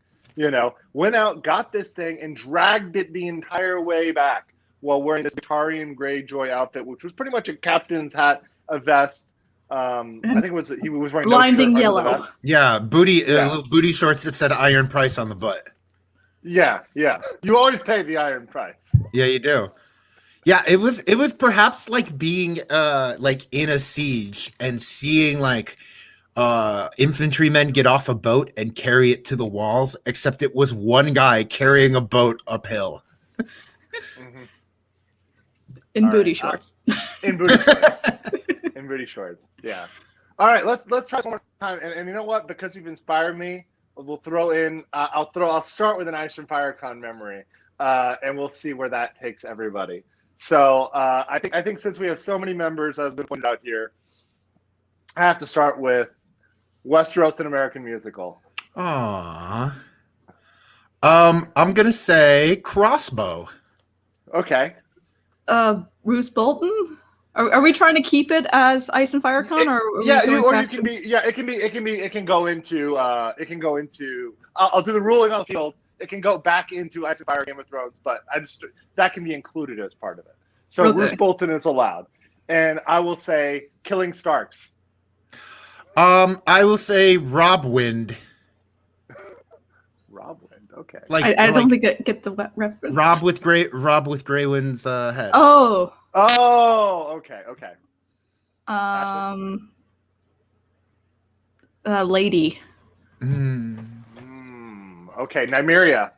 Went out, got this thing, and dragged it the entire way back while wearing this Victorian Greyjoy outfit, which was pretty much a captain's hat, a vest. I think he was wearing blinding yellow. Yeah, little booty shorts that said Iron Price on the butt. Yeah. You always pay the iron price. Yeah, you do. Yeah, it was perhaps like being like in a siege and seeing like infantrymen get off a boat and carry it to the walls, except it was one guy carrying a boat uphill. Mm-hmm. In booty shorts. In booty shorts. Yeah. All right, let's try one more time. And you know what? Because you've inspired me, we'll throw in. I'll start with an Ice and FireCon memory, and we'll see where that takes everybody. So I think since we have so many members, as been pointed out here, I have to start with Westeros, an American musical. Aww. I'm gonna say Crossbow. Okay. Bruce Bolton. Are we trying to keep it as Ice and FireCon, it can go into. I'll do the ruling on the field, it can go back into Ice and Fire, Game of Thrones, but that can be included as part of it. So Okay. Roose Bolton is allowed, and I will say killing Starks. I will say Rob Wind. Rob Wind, okay. I don't think I get the reference. Rob with Greywind's head. Oh. Oh, okay. Lady. Okay, Nymeria.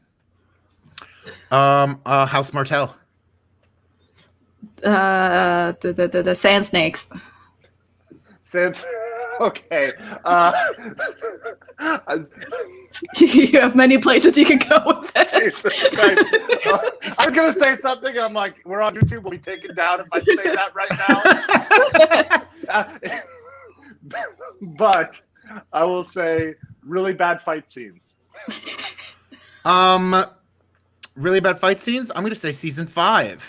House Martell. The Sand Snakes. Since okay. You have many places you could go with it. Jesus Christ. I was gonna say something, and I'm like, we're on YouTube. We'll be taken down if I say that right now. But I will say really bad fight scenes. Really bad fight scenes. I'm gonna say season 5.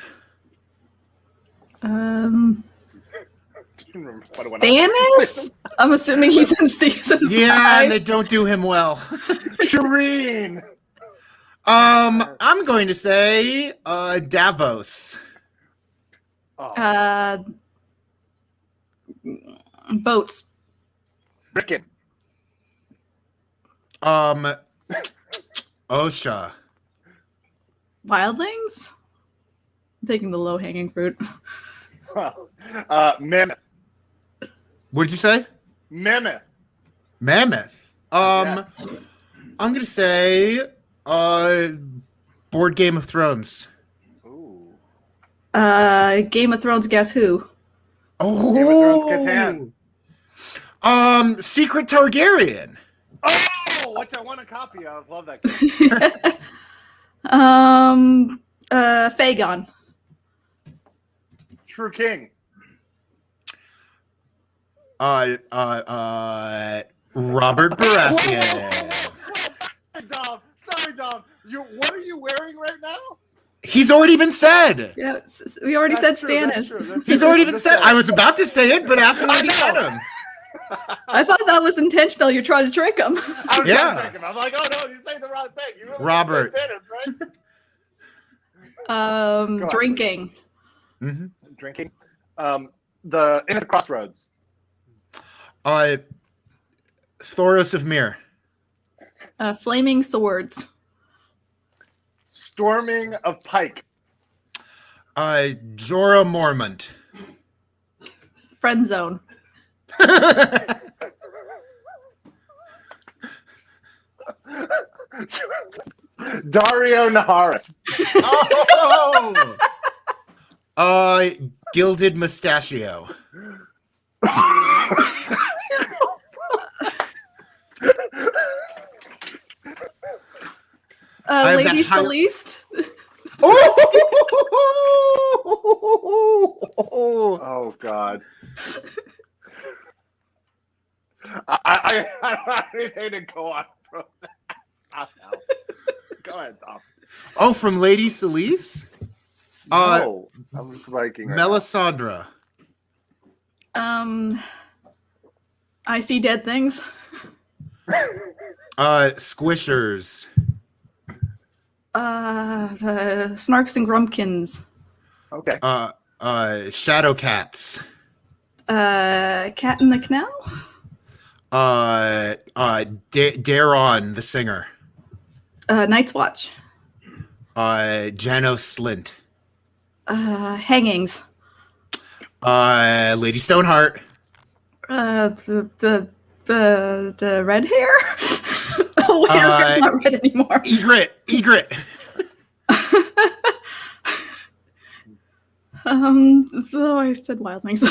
Stannis? I'm assuming he's in season 5. Yeah, and they don't do him well. Shireen. I'm going to say Davos. Oh, Boats. Rickon. Osha. Wildlings? I'm taking the low-hanging fruit. Mammoth. What did you say? Mammoth. Mammoth. Yes. I'm gonna say board Game of Thrones. Ooh. Game of Thrones, guess who? Oh, Game of Thrones Catan. Secret Targaryen. Oh, which I want a copy of. Love that game. Fagon. True King. Robert Baratheon. Sorry, Dom. What are you wearing right now? He's already been said. Yeah, we already That's said true, Stannis. that's true. He's already been said. I was about to say it, but Ashley already said him. I thought that was intentional. You're trying to trick him. I was Yeah. trying to him. I was like, oh no, you say the wrong thing. You really Robert. said Stannis, right? Drinking. Mm-hmm. Drinking. The Inn at the Crossroads. Thoros of Myr. Flaming swords. Storming of Pike. Jorah Mormont. Friend zone. Dario Naharis. Oh! Gilded Mustachio. have Lady that high- Celeste. Oh God. I need to go on, bro. Go ahead, Tom. Oh, from Lady Celeste? No, I'm just liking right Melisandre. I see dead things. Squishers. The Snarks and Grumpkins. Okay. Shadow Cats. Cat in the Canal. Daron, the singer. Night's Watch. Janos Slint. Hangings. Lady Stoneheart. The red hair. Oh, hair is not red anymore. Egret. So I said wildlings.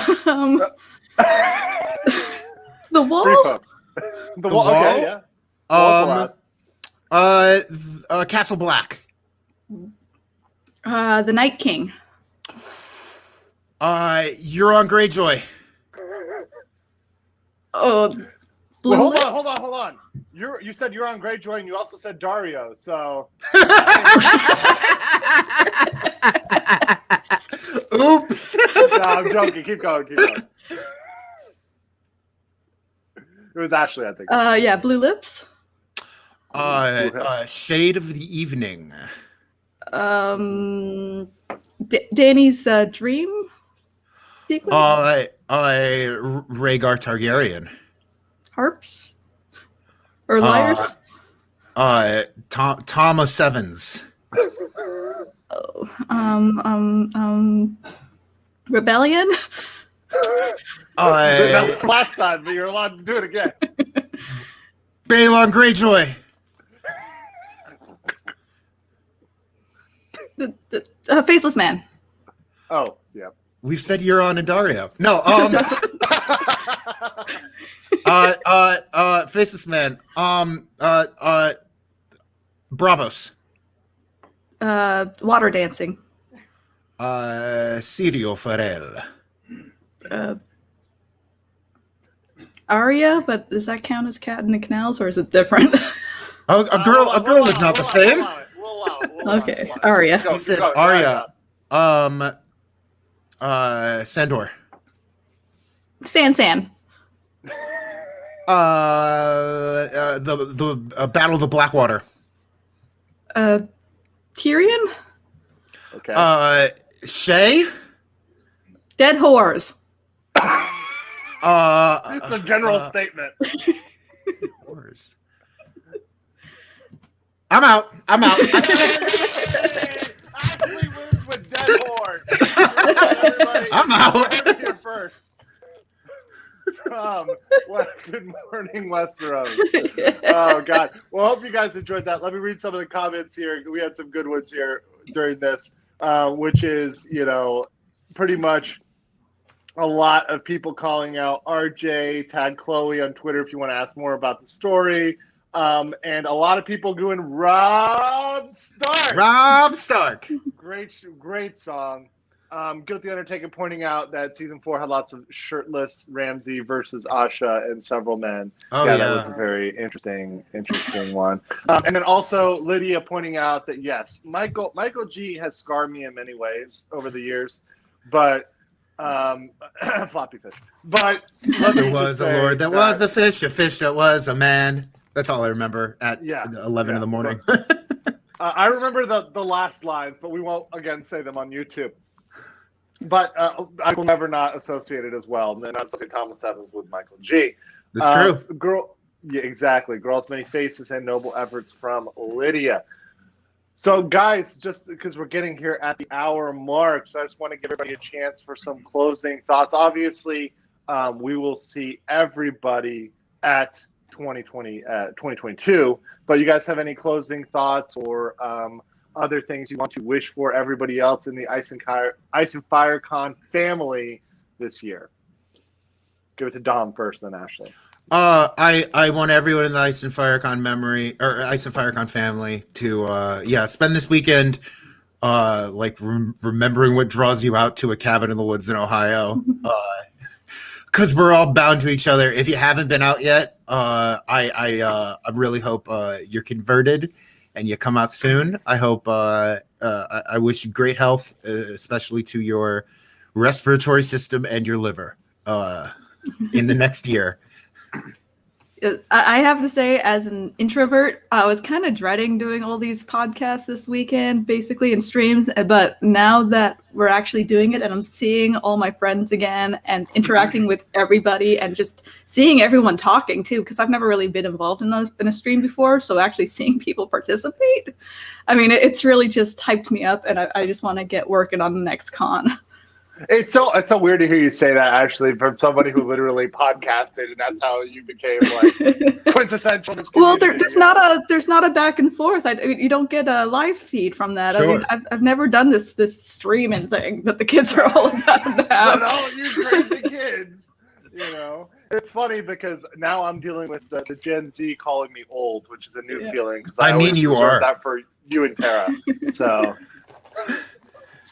The wall. The wall. Okay, yeah. Castle Black. The Night King. Euron Greyjoy. Oh, Well, hold on. You said you're on Greyjoy, and you also said Dario. So. Oops. No, I'm joking. Keep going. It was Ashley, I think. Yeah, Blue Lips. Shade of the Evening. Danny's dream sequence. Rhaegar Targaryen. Harps or lyres. Tom of Sevens. Rebellion. That was last time, but you're allowed to do it again. Balon Greyjoy. The Faceless Man. Oh, yeah. We've said Euron and Dario. No, Faceless Man. Bravos. Water dancing. Sirio Farrell. Arya, but does that count as Cat in the Canals, or is it different? Oh, a girl is not the same. Okay, Arya. You said Arya. Sandor. Sansan. The Battle of the Blackwater. Tyrion. Okay. Shay. Dead whores. It's a general statement. Whores. I'm out. Ashley wins with dead whores. I'm out. Here first. Good morning, Westeros. Oh God. Well, hope you guys enjoyed that. Let me read some of the comments here. We had some good ones here during this, which is, pretty much a lot of people calling out RJ, tag Chloe on Twitter if you want to ask more about the story. And a lot of people going Rob Stark. Rob Stark. Great song. Guilty Undertaker pointing out that season 4 had lots of shirtless Ramsay versus Asha and several men. Oh, yeah. That was a very interesting one. And then also Lydia pointing out that yes, Michael G has scarred me in many ways over the years, but floppy fish. But there was a lord that was a fish that was a man. That's all I remember at 11 in the morning. I remember the last lines, but we won't again say them on YouTube. But I will never not associate it as well. And then not associate Thomas Evans with Michael G. That's true. Yeah, exactly. Girls, many faces and noble efforts from Lydia. So, guys, just because we're getting here at the hour mark, so I just want to give everybody a chance for some closing thoughts. Obviously, we will see everybody at 2022. But you guys have any closing thoughts or other things you want to wish for everybody else in the Ice and Fire Con family this year? Give it to Dom first, then Ashley. I want everyone in the Ice and Fire Con Ice and Fire Con family to spend this weekend remembering what draws you out to a cabin in the woods in Ohio. Because we're all bound to each other. If you haven't been out yet, I really hope you're converted and you come out soon. I hope I wish you great health, especially to your respiratory system and your liver in the next year. I have to say, as an introvert, I was kind of dreading doing all these podcasts this weekend, basically, and streams. But now that we're actually doing it and I'm seeing all my friends again and interacting with everybody and just seeing everyone talking too, because I've never really been involved in a stream before. So actually seeing people participate, I mean, it's really just hyped me up, and I just want to get working on the next con. It's so weird to hear you say that, actually, from somebody who literally podcasted, and that's how you became like quintessential. Well, there's not a back and forth. You don't get a live feed from that. Sure. I mean, I've never done this streaming thing that the kids are all about now. But all you crazy kids, It's funny because now I'm dealing with the Gen Z calling me old, which is a new feeling. I mean, you are that for you and Tara. So.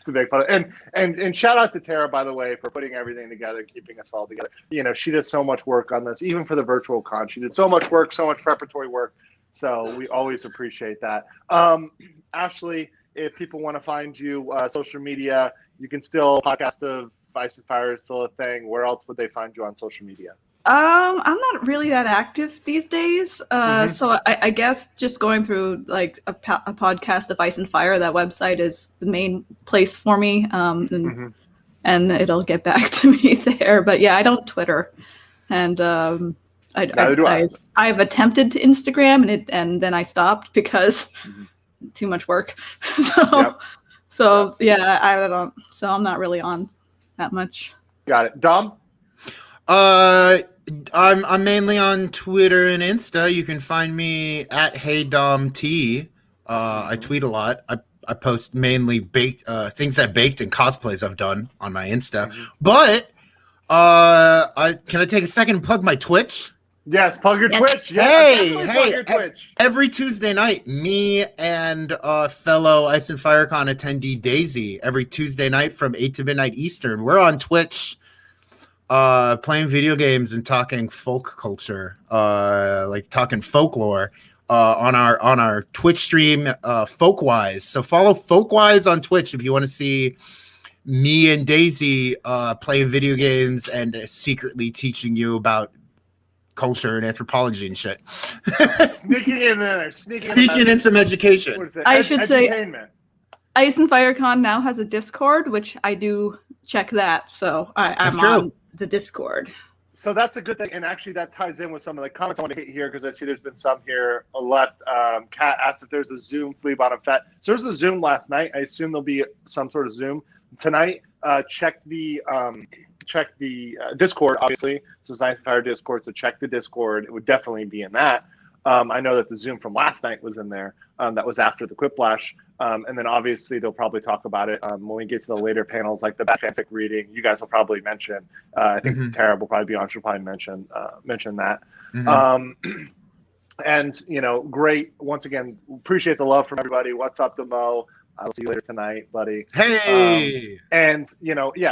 To make fun of. And shout out to Tara, by the way, for putting everything together, keeping us all together. She does so much work on this, even for the virtual con. She did so much work, so much preparatory work. So we always appreciate that. Ashley, if people want to find you, social media, you can still podcast of Ice and Fire is still a thing. Where else would they find you on social media? I'm not really that active these days. So I guess just going through like a podcast of Ice and Fire, that website is the main place for me. And it'll get back to me there. But yeah, I don't Twitter, and Neither do I. I've attempted to Instagram, and then I stopped because too much work. So yeah, I don't. So I'm not really on that much. Got it. Dom? I'm mainly on Twitter and Insta. You can find me at HeyDomT. I tweet a lot. I post mainly things I baked and cosplays I've done on my Insta. But can I take a second and plug my Twitch? Yes, plug your Twitch. Yeah, Hey, your Twitch. Every Tuesday night, me and fellow Ice and FireCon attendee Daisy, every Tuesday night from 8 to midnight Eastern, we're on Twitch playing video games and talking folk culture, like talking folklore on our Twitch stream, Folkwise. So follow Folkwise on Twitch if you want to see me and Daisy playing video games and secretly teaching you about culture and anthropology and shit. Sneaking in there. Sneaking in some education. What is it? I should say Ice and FireCon now has a Discord, which I do check that. So I'm on the Discord. So that's a good thing. And actually that ties in with some of the comments I want to hit here because I see there's been some here left. Kat asked if there's a Zoom flea bottom fat. So there's a Zoom last night. I assume there'll be some sort of Zoom tonight. Check the Discord, obviously. So it's Ice and Fire Discord. So check the Discord. It would definitely be in that. I know that the Zoom from last night was in there. That was after the Quiplash. And then obviously they'll probably talk about it when we get to the later panels, like the bad fanfic reading. You guys will probably mention. I think Tara will probably be on. She'll probably mention that. And great. Once again, appreciate the love from everybody. What's up, Demo? I'll see you later tonight, buddy. Hey. And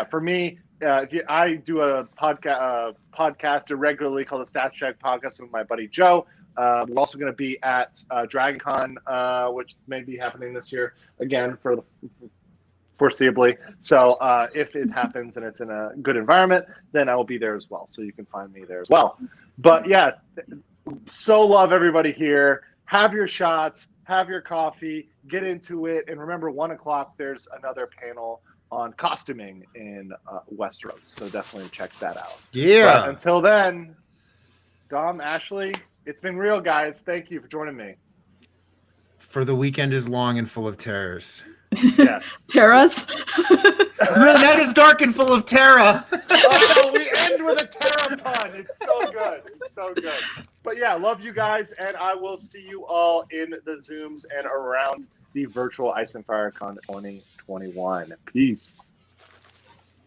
for me, I do a podcast regularly called the Stats Check Podcast with my buddy Joe. We're also going to be at DragonCon, which may be happening this year again for the foreseeably. So if it happens and it's in a good environment, then I will be there as well. So you can find me there as well. But yeah, so love everybody here. Have your shots, have your coffee, get into it. And remember, 1:00, there's another panel on costuming in Westeros. So definitely check that out. Yeah. But until then, Dom, Ashley, it's been real, guys. Thank you for joining me. For the weekend is long and full of terrors. Yes. Terras? The night is dark and full of terror. Oh, we end with a terror pun. It's so good. It's so good. But yeah, love you guys, and I will see you all in the Zooms and around the virtual Ice and Fire Con 2021. Peace.